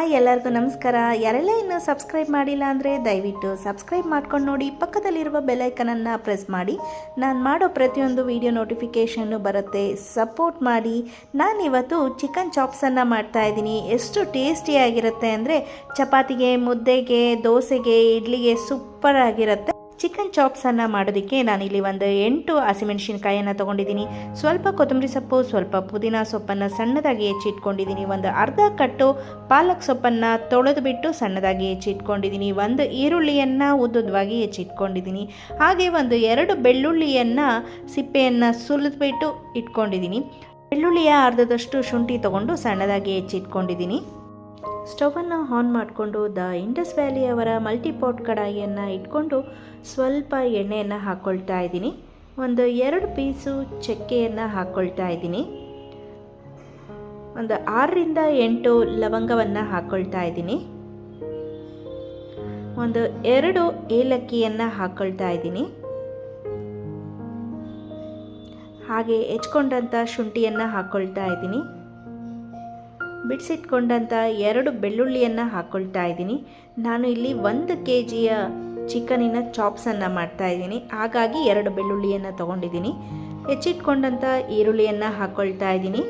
ಎಲ್ಲರಿಗೂ ನಮಸ್ಕಾರ. ಯಾರೆಲ್ಲ ಇನ್ನೂ ಸಬ್ಸ್ಕ್ರೈಬ್ ಮಾಡಿಲ್ಲ ಅಂದರೆ ದಯವಿಟ್ಟು ಸಬ್ಸ್ಕ್ರೈಬ್ ಮಾಡ್ಕೊಂಡು ನೋಡಿ, ಪಕ್ಕದಲ್ಲಿರುವ ಬೆಲ್ ಐಕನನ್ನು ಪ್ರೆಸ್ ಮಾಡಿ. ನಾನು ಮಾಡೋ ಪ್ರತಿಯೊಂದು ವಿಡಿಯೋ ನೋಟಿಫಿಕೇಷನ್ನು ಬರುತ್ತೆ. ಸಪೋರ್ಟ್ ಮಾಡಿ. ನಾನಿವತ್ತು ಚಿಕನ್ ಚಾಪ್ಸನ್ನು ಮಾಡ್ತಾಯಿದ್ದೀನಿ. ಎಷ್ಟು ಟೇಸ್ಟಿಯಾಗಿರುತ್ತೆ ಅಂದರೆ ಚಪಾತಿಗೆ, ಮುದ್ದೆಗೆ, ದೋಸೆಗೆ, ಇಡ್ಲಿಗೆ ಸೂಪರ್ ಆಗಿರುತ್ತೆ. ಚಿಕನ್ ಚಾಪ್ಸನ್ನು ಮಾಡೋದಕ್ಕೆ ನಾನಿಲ್ಲಿ ಒಂದು 8 ಹಸಿಮೆಣಸಿನಕಾಯಿಯನ್ನು ತೊಗೊಂಡಿದ್ದೀನಿ. ಸ್ವಲ್ಪ ಕೊತ್ತಂಬರಿ ಸೊಪ್ಪು, ಸ್ವಲ್ಪ ಪುದೀನ ಸೊಪ್ಪನ್ನು ಸಣ್ಣದಾಗಿ ಹೆಚ್ಚಿಟ್ಕೊಂಡಿದ್ದೀನಿ. ಒಂದು ಅರ್ಧ ಕಟ್ಟು ಪಾಲಕ್ ಸೊಪ್ಪನ್ನು ತೊಳೆದು ಬಿಟ್ಟು ಸಣ್ಣದಾಗಿ ಹೆಚ್ಚಿಟ್ಕೊಂಡಿದ್ದೀನಿ. ಒಂದು ಈರುಳ್ಳಿಯನ್ನು ಉದ್ದುದ್ದವಾಗಿ ಹೆಚ್ಚಿಟ್ಕೊಂಡಿದ್ದೀನಿ. ಹಾಗೆ ಒಂದು 2 ಬೆಳ್ಳುಳ್ಳಿಯನ್ನು ಸಿಪ್ಪೆಯನ್ನು ಸುಲಿದ್ಬಿಟ್ಟು ಇಟ್ಕೊಂಡಿದ್ದೀನಿ. ಬೆಳ್ಳುಳ್ಳಿಯ ಅರ್ಧದಷ್ಟು ಶುಂಠಿ ತೊಗೊಂಡು ಸಣ್ಣದಾಗಿ ಹೆಚ್ಚಿಟ್ಕೊಂಡಿದ್ದೀನಿ. ಸ್ಟವನ್ನು ಆನ್ ಮಾಡಿಕೊಂಡು ದ ಇಂಡಸ್ ವ್ಯಾಲಿ ಅವರ ಮಲ್ಟಿಪಾಟ್ ಕಡಾಯಿಯನ್ನು ಇಟ್ಕೊಂಡು ಸ್ವಲ್ಪ ಎಣ್ಣೆಯನ್ನು ಹಾಕ್ಕೊಳ್ತಾ ಇದ್ದೀನಿ. ಒಂದು 2 ಪೀಸು ಚಕ್ಕೆಯನ್ನು ಹಾಕ್ಕೊಳ್ತಾ ಇದ್ದೀನಿ. ಒಂದು 6ರಿಂದ 8 ಲವಂಗವನ್ನು ಹಾಕ್ಕೊಳ್ತಾ ಇದ್ದೀನಿ. ಒಂದು 2 ಏಲಕ್ಕಿಯನ್ನು ಹಾಕ್ಕೊಳ್ತಾ ಇದ್ದೀನಿ. ಹಾಗೆ ಹೆಚ್ಕೊಂಡಂಥ ಶುಂಠಿಯನ್ನು ಹಾಕ್ಕೊಳ್ತಾ ಇದ್ದೀನಿ. ಬಿಡಿಸಿಟ್ಕೊಂಡಂಥ 2 ಬೆಳ್ಳುಳ್ಳಿಯನ್ನು ಹಾಕ್ಕೊಳ್ತಾ ಇದ್ದೀನಿ. ನಾನು ಇಲ್ಲಿ 1 kg ಚಿಕನಿನ ಚಾಪ್ಸನ್ನು ಮಾಡ್ತಾಯಿದ್ದೀನಿ. ಹಾಗಾಗಿ 2 ಬೆಳ್ಳುಳ್ಳಿಯನ್ನು ತೊಗೊಂಡಿದ್ದೀನಿ. ಹೆಚ್ಚಿಟ್ಕೊಂಡಂಥ ಈರುಳ್ಳಿಯನ್ನು ಹಾಕ್ಕೊಳ್ತಾ ಇದ್ದೀನಿ.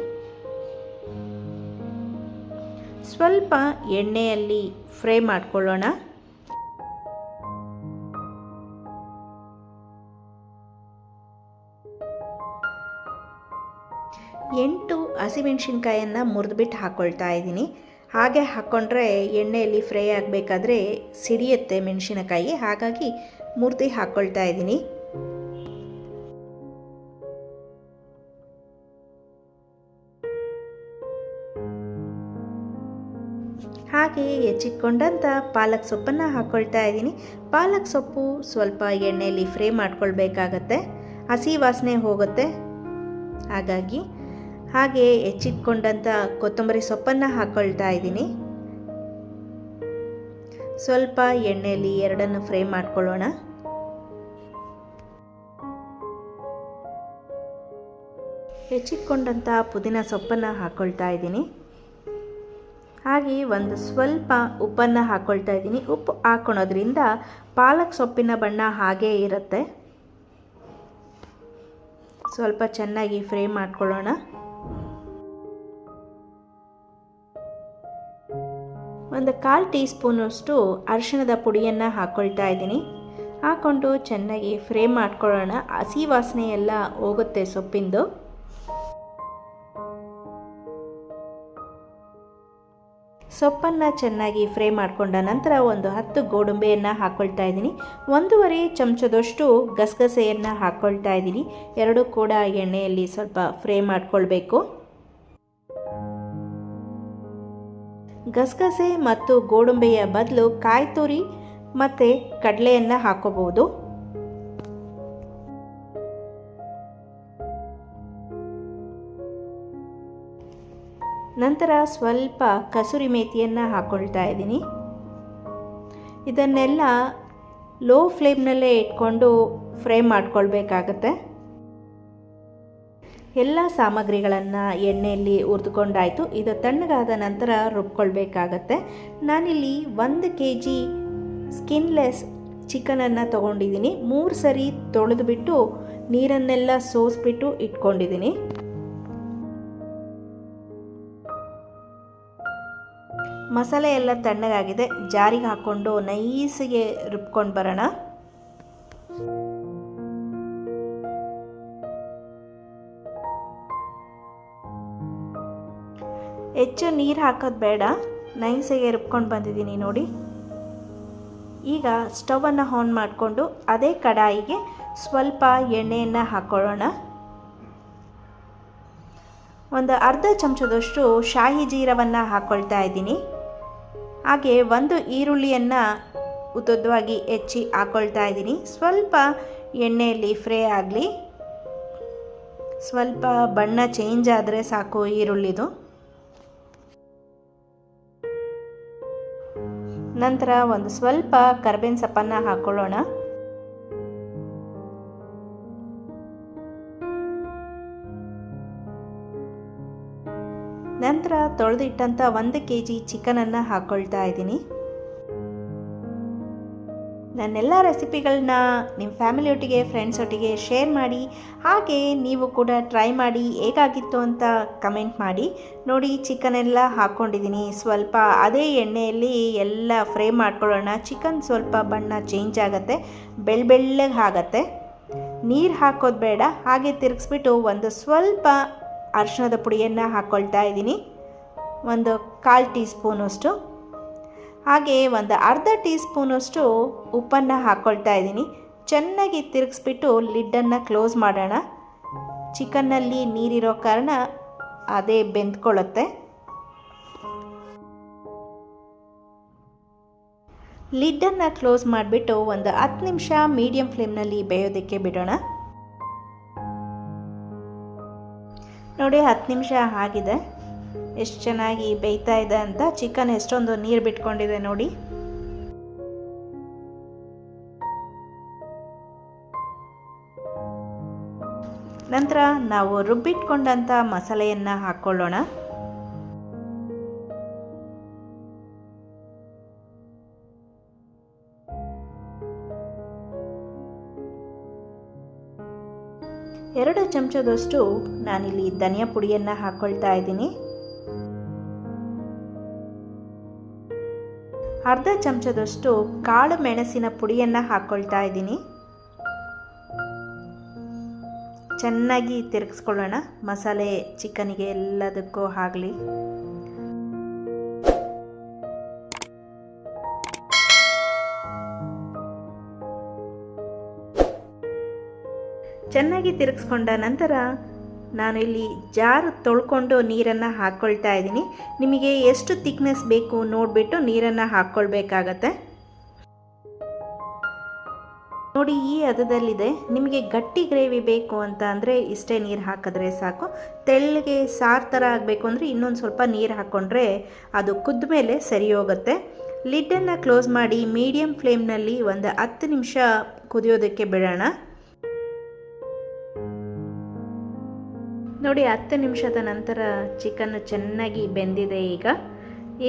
ಸ್ವಲ್ಪ ಎಣ್ಣೆಯಲ್ಲಿ ಫ್ರೈ ಮಾಡ್ಕೊಳ್ಳೋಣ. ಎಂಟು ಹಸಿಮೆಣಸಿನ್ಕಾಯನ್ನು ಮುರಿದ್ಬಿಟ್ಟು ಹಾಕ್ಕೊಳ್ತಾ ಇದ್ದೀನಿ. ಹಾಗೆ ಹಾಕ್ಕೊಂಡ್ರೆ ಎಣ್ಣೆಯಲ್ಲಿ ಫ್ರೈ ಆಗಬೇಕಾದ್ರೆ ಸಿಡಿಯುತ್ತೆ ಮೆಣಸಿನಕಾಯಿ, ಹಾಗಾಗಿ ಮುರಿದು ಹಾಕ್ಕೊಳ್ತಾ ಇದ್ದೀನಿ. ಹಾಗೆ ಹೆಚ್ಚಿಟ್ಕೊಂಡಂಥ ಪಾಲಕ್ ಸೊಪ್ಪನ್ನು ಹಾಕ್ಕೊಳ್ತಾ ಇದ್ದೀನಿ. ಪಾಲಕ್ ಸೊಪ್ಪು ಸ್ವಲ್ಪ ಎಣ್ಣೆಯಲ್ಲಿ ಫ್ರೈ ಮಾಡ್ಕೊಳ್ಬೇಕಾಗತ್ತೆ, ಹಸಿ ವಾಸನೆ ಹೋಗುತ್ತೆ. ಹಾಗೆ ಹೆಚ್ಚಿಟ್ಕೊಂಡಂಥ ಕೊತ್ತಂಬರಿ ಸೊಪ್ಪನ್ನು ಹಾಕ್ಕೊಳ್ತಾ ಇದ್ದೀನಿ. ಸ್ವಲ್ಪ ಎಣ್ಣೆಯಲ್ಲಿ 2 ಫ್ರೈ ಮಾಡ್ಕೊಳ್ಳೋಣ. ಹೆಚ್ಚಿಟ್ಕೊಂಡಂಥ ಪುದೀನ ಸೊಪ್ಪನ್ನು ಹಾಕ್ಕೊಳ್ತಾ ಇದ್ದೀನಿ. ಹಾಗೆ ಒಂದು ಸ್ವಲ್ಪ ಉಪ್ಪನ್ನು ಹಾಕ್ಕೊಳ್ತಾ ಇದ್ದೀನಿ. ಉಪ್ಪು ಹಾಕ್ಕೊಳೋದ್ರಿಂದ ಪಾಲಕ್ ಸೊಪ್ಪಿನ ಬಣ್ಣ ಹಾಗೇ ಇರುತ್ತೆ. ಸ್ವಲ್ಪ ಚೆನ್ನಾಗಿ ಫ್ರೈ ಮಾಡ್ಕೊಳ್ಳೋಣ. ಒಂದು 1/4 ಟೀ ಸ್ಪೂನಷ್ಟು ಅರಿಶಿಣದ ಪುಡಿಯನ್ನು ಹಾಕ್ಕೊಳ್ತಾ ಇದ್ದೀನಿ. ಹಾಕ್ಕೊಂಡು ಚೆನ್ನಾಗಿ ಫ್ರೈ ಮಾಡ್ಕೊಳ್ಳೋಣ. ಹಸಿ ವಾಸನೆ ಎಲ್ಲ ಹೋಗುತ್ತೆ ಸೊಪ್ಪಿಂದು. ಸೊಪ್ಪನ್ನು ಚೆನ್ನಾಗಿ ಫ್ರೈ ಮಾಡಿಕೊಂಡ ನಂತರ ಒಂದು 10 ಗೋಡಂಬಿಯನ್ನು ಹಾಕ್ಕೊಳ್ತಾ ಇದ್ದೀನಿ. 1.5 ಚಮಚದಷ್ಟು ಗಸಗಸೆಯನ್ನು ಹಾಕ್ಕೊಳ್ತಾ ಇದ್ದೀನಿ. 2 ಕೂಡ ಎಣ್ಣೆಯಲ್ಲಿ ಸ್ವಲ್ಪ ಫ್ರೈ ಮಾಡ್ಕೊಳ್ಬೇಕು. ಗಸಗಸೆ ಮತ್ತು ಗೋಡಂಬಿಯ ಬದಲು ಕಾಯಿ ತುರಿ ಮತ್ತು ಕಡಲೆಯನ್ನು ಹಾಕೋಬಹುದು. ನಂತರ ಸ್ವಲ್ಪ ಕಸೂರಿ ಮೇಥಿಯನ್ನು ಹಾಕ್ಕೊಳ್ತಾ ಇದ್ದೀನಿ. ಇದನ್ನೆಲ್ಲ ಲೋ ಫ್ಲೇಮ್ನಲ್ಲೇ ಇಟ್ಕೊಂಡು ಫ್ರೈ ಮಾಡ್ಕೊಳ್ಬೇಕಾಗತ್ತೆ. ಎಲ್ಲ ಸಾಮಗ್ರಿಗಳನ್ನು ಎಣ್ಣೆಯಲ್ಲಿ ಹುರಿದುಕೊಂಡಾಯಿತು. ಇದು ತಣ್ಣಗಾದ ನಂತರ ರುಬ್ಕೊಳ್ಬೇಕಾಗತ್ತೆ. ನಾನಿಲ್ಲಿ 1 kg ಸ್ಕಿನ್ಲೆಸ್ ಚಿಕನನ್ನು ತೊಗೊಂಡಿದ್ದೀನಿ. 3 ಸರಿ ತೊಳೆದುಬಿಟ್ಟು ನೀರನ್ನೆಲ್ಲ ಸೋಸಿಬಿಟ್ಟು ಇಟ್ಕೊಂಡಿದ್ದೀನಿ. ಮಸಾಲೆ ಎಲ್ಲ ತಣ್ಣಗಾಗಿದೆ. ಜಾರಿಗೆ ಹಾಕ್ಕೊಂಡು ನೈಸಿಗೆ ರುಬ್ಕೊಂಡು ಬರೋಣ. ಹೆಚ್ಚು ನೀರು ಹಾಕೋದು ಬೇಡ, ನೈಸಿಗೆ ರುಬ್ಕೊಂಡು ಬಂದಿದ್ದೀನಿ ನೋಡಿ. ಈಗ ಸ್ಟವನ್ನು ಆನ್ ಮಾಡಿಕೊಂಡು ಅದೇ ಕಡಾಯಿಗೆ ಸ್ವಲ್ಪ ಎಣ್ಣೆಯನ್ನು ಹಾಕ್ಕೊಳ್ಳೋಣ. ಒಂದು ಅರ್ಧ ಚಮಚದಷ್ಟು ಶಾಹಿ ಜೀರವನ್ನು ಹಾಕ್ಕೊಳ್ತಾ ಇದ್ದೀನಿ. ಹಾಗೆ 1 ಈರುಳ್ಳಿಯನ್ನು ಉದ್ದುದ್ದವಾಗಿ ಹೆಚ್ಚಿ ಹಾಕ್ಕೊಳ್ತಾ ಇದ್ದೀನಿ. ಸ್ವಲ್ಪ ಎಣ್ಣೆಯಲ್ಲಿ ಫ್ರೈ ಆಗಲಿ. ಸ್ವಲ್ಪ ಬಣ್ಣ ಚೇಂಜ್ ಆದರೆ ಸಾಕು ಈರುಳ್ಳಿದು. ನಂತರ ಒಂದು ಸ್ವಲ್ಪ ಕರಿಬೇವಿನ ಸೊಪ್ಪನ್ನು ಹಾಕ್ಕೊಳ್ಳೋಣ. ನಂತರ ತೊಳೆದಿಟ್ಟಂಥ 1 kg ಚಿಕನನ್ನು ಹಾಕ್ಕೊಳ್ತಾ ಇದ್ದೀನಿ. ನನ್ನೆಲ್ಲ ರೆಸಿಪಿಗಳನ್ನ ನಿಮ್ಮ ಫ್ಯಾಮಿಲಿಯೊಟ್ಟಿಗೆ ಫ್ರೆಂಡ್ಸೊಟ್ಟಿಗೆ ಶೇರ್ ಮಾಡಿ, ಹಾಗೆ ನೀವು ಕೂಡ ಟ್ರೈ ಮಾಡಿ ಹೇಗಾಗಿತ್ತು ಅಂತ ಕಮೆಂಟ್ ಮಾಡಿ. ನೋಡಿ, ಚಿಕನ್ ಎಲ್ಲ ಹಾಕ್ಕೊಂಡಿದ್ದೀನಿ. ಸ್ವಲ್ಪ ಅದೇ ಎಣ್ಣೆಯಲ್ಲಿ ಎಲ್ಲ ಫ್ರೈ ಮಾಡ್ಕೊಳ್ಳೋಣ. ಚಿಕನ್ ಸ್ವಲ್ಪ ಬಣ್ಣ ಚೇಂಜ್ ಆಗುತ್ತೆ, ಬೆಳ್ಳಗೆ ಆಗುತ್ತೆ. ನೀರು ಹಾಕೋದು ಬೇಡ. ಹಾಗೆ ತಿರುಗಿಸ್ಬಿಟ್ಟು ಒಂದು ಸ್ವಲ್ಪ ಅರಿಶಿಣದ ಪುಡಿಯನ್ನು ಹಾಕ್ಕೊಳ್ತಾ ಇದ್ದೀನಿ, ಒಂದು 1/4 ಟೀ ಸ್ಪೂನಷ್ಟು. ಹಾಗೆ ಒಂದು ಅರ್ಧ ಟೀ ಸ್ಪೂನಷ್ಟು ಉಪ್ಪನ್ನು ಹಾಕ್ಕೊಳ್ತಾ ಇದ್ದೀನಿ. ಚೆನ್ನಾಗಿ ತಿರುಗಿಸ್ಬಿಟ್ಟು ಲಿಡ್ಡನ್ನು ಕ್ಲೋಸ್ ಮಾಡೋಣ. ಚಿಕನ್ನಲ್ಲಿ ನೀರಿರೋ ಕಾರಣ ಅದೇ ಬೆಂದ್ಕೊಳ್ಳುತ್ತೆ. ಲಿಡ್ಡನ್ನು ಕ್ಲೋಸ್ ಮಾಡಿಬಿಟ್ಟು ಒಂದು 10 ನಿಮಿಷ ಮೀಡಿಯಂ ಫ್ಲೇಮ್ನಲ್ಲಿ ಬೇಯೋದಕ್ಕೆ ಬಿಡೋಣ. ನೋಡಿ, 10 ನಿಮಿಷ ಆಗಿದೆ. ಎಷ್ಟು ಚೆನ್ನಾಗಿ ಬೇಯ್ತಾ ಇದೆ ಅಂತ. ಚಿಕನ್ ಎಷ್ಟೊಂದು ನೀರು ಬಿಟ್ಕೊಂಡಿದೆ ನೋಡಿ. ನಂತರ ನಾವು ರುಬ್ಬಿಟ್ಕೊಂಡಂಥ ಮಸಾಲೆಯನ್ನು ಹಾಕ್ಕೊಳ್ಳೋಣ. ಎರಡು ಚಮಚದಷ್ಟು ನಾನಿಲ್ಲಿ ಧನಿಯಾ ಪುಡಿಯನ್ನು ಹಾಕ್ಕೊಳ್ತಾ ಇದ್ದೀನಿ. ಅರ್ಧ ಚಮಚದಷ್ಟು ಕಾಳು ಮೆಣಸಿನ ಪುಡಿಯನ್ನು ಹಾಕ್ಕೊಳ್ತಾ ಇದ್ದೀನಿ. ಚೆನ್ನಾಗಿ ತಿರುಗಿಸ್ಕೊಳ್ಳೋಣ, ಮಸಾಲೆ ಚಿಕನಿಗೆ ಎಲ್ಲದಕ್ಕೂ ಆಗಲಿ. ಚೆನ್ನಾಗಿ ತಿರುಗಿಸ್ಕೊಂಡ ನಂತರ ನಾನು ಇಲ್ಲಿ ಜಾರು ತೊಳ್ಕೊಂಡು ನೀರನ್ನು ಹಾಕ್ಕೊಳ್ತಾ ಇದ್ದೀನಿ. ನಿಮಗೆ ಎಷ್ಟು ಥಿಕ್ನೆಸ್ ಬೇಕು ನೋಡಿಬಿಟ್ಟು ನೀರನ್ನು ಹಾಕ್ಕೊಳ್ಬೇಕಾಗತ್ತೆ. ನೋಡಿ, ಈ ಹದದಲ್ಲಿದೆ. ನಿಮಗೆ ಗಟ್ಟಿ ಗ್ರೇವಿ ಬೇಕು ಅಂತ ಅಂದರೆ ಇಷ್ಟೇ ನೀರು ಹಾಕಿದ್ರೆ ಸಾಕು. ತೆಳ್ಳಗೆ ಸಾರು ಥರ ಆಗಬೇಕು ಅಂದರೆ ಇನ್ನೊಂದು ಸ್ವಲ್ಪ ನೀರು ಹಾಕ್ಕೊಂಡ್ರೆ ಅದು ಕುದ್ದ ಮೇಲೆ ಸರಿ ಹೋಗುತ್ತೆ. ಲಿಡ್ಡನ್ನು ಕ್ಲೋಸ್ ಮಾಡಿ ಮೀಡಿಯಂ ಫ್ಲೇಮ್ನಲ್ಲಿ ಒಂದು 10 ನಿಮಿಷ ಕುದಿಯೋದಕ್ಕೆ ಬಿಡೋಣ. ನೋಡಿ, 10 ನಿಮಿಷದ ನಂತರ ಚಿಕನ್ನು ಚೆನ್ನಾಗಿ ಬೆಂದಿದೆ.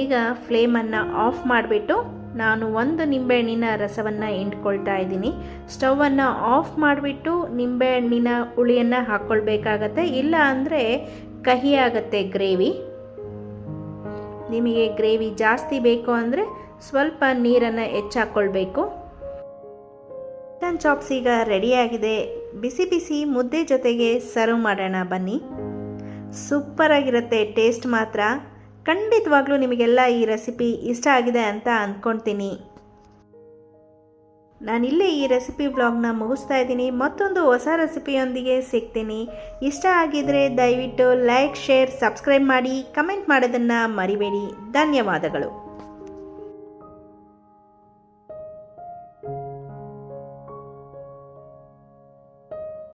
ಈಗ ಫ್ಲೇಮನ್ನು ಆಫ್ ಮಾಡಿಬಿಟ್ಟು ನಾನು 1 ನಿಂಬೆಹಣ್ಣಿನ ರಸವನ್ನು ಹಿಂಡ್ಕೊಳ್ತಾ ಇದ್ದೀನಿ. ಸ್ಟವನ್ನು ಆಫ್ ಮಾಡಿಬಿಟ್ಟು ನಿಂಬೆಹಣ್ಣಿನ ಹುಳಿಯನ್ನು ಹಾಕ್ಕೊಳ್ಬೇಕಾಗತ್ತೆ, ಇಲ್ಲ ಅಂದರೆ ಕಹಿ ಆಗುತ್ತೆ ಗ್ರೇವಿ. ನಿಮಗೆ ಗ್ರೇವಿ ಜಾಸ್ತಿ ಬೇಕು ಅಂದರೆ ಸ್ವಲ್ಪ ನೀರನ್ನು ಹೆಚ್ಚಾಕ್ಕೊಳ್ಬೇಕು. ಚಿಕನ್ ಚಾಪ್ಸ್ ಈಗ ರೆಡಿಯಾಗಿದೆ. ಬಿಸಿ ಬಿಸಿ ಮುದ್ದೆ ಜೊತೆಗೆ ಸರ್ವ್ ಮಾಡೋಣ ಬನ್ನಿ. ಸೂಪರಾಗಿರುತ್ತೆ ಟೇಸ್ಟ್ ಮಾತ್ರ. ಖಂಡಿತವಾಗ್ಲೂ ನಿಮಗೆಲ್ಲ ಈ ರೆಸಿಪಿ ಇಷ್ಟ ಆಗಿದೆ ಅಂತ ಅಂದ್ಕೊಳ್ತೀನಿ. ನಾನಿಲ್ಲೇ ಈ ರೆಸಿಪಿ ವ್ಲಾಗ್ನ ಮುಗಿಸ್ತಾ ಇದ್ದೀನಿ. ಮತ್ತೊಂದು ಹೊಸ ರೆಸಿಪಿಯೊಂದಿಗೆ ಸಿಗ್ತೀನಿ. ಇಷ್ಟ ಆಗಿದರೆ ದಯವಿಟ್ಟು ಲೈಕ್, ಶೇರ್, ಸಬ್ಸ್ಕ್ರೈಬ್ ಮಾಡಿ, ಕಮೆಂಟ್ ಮಾಡೋದನ್ನು ಮರಿಬೇಡಿ. ಧನ್ಯವಾದಗಳು.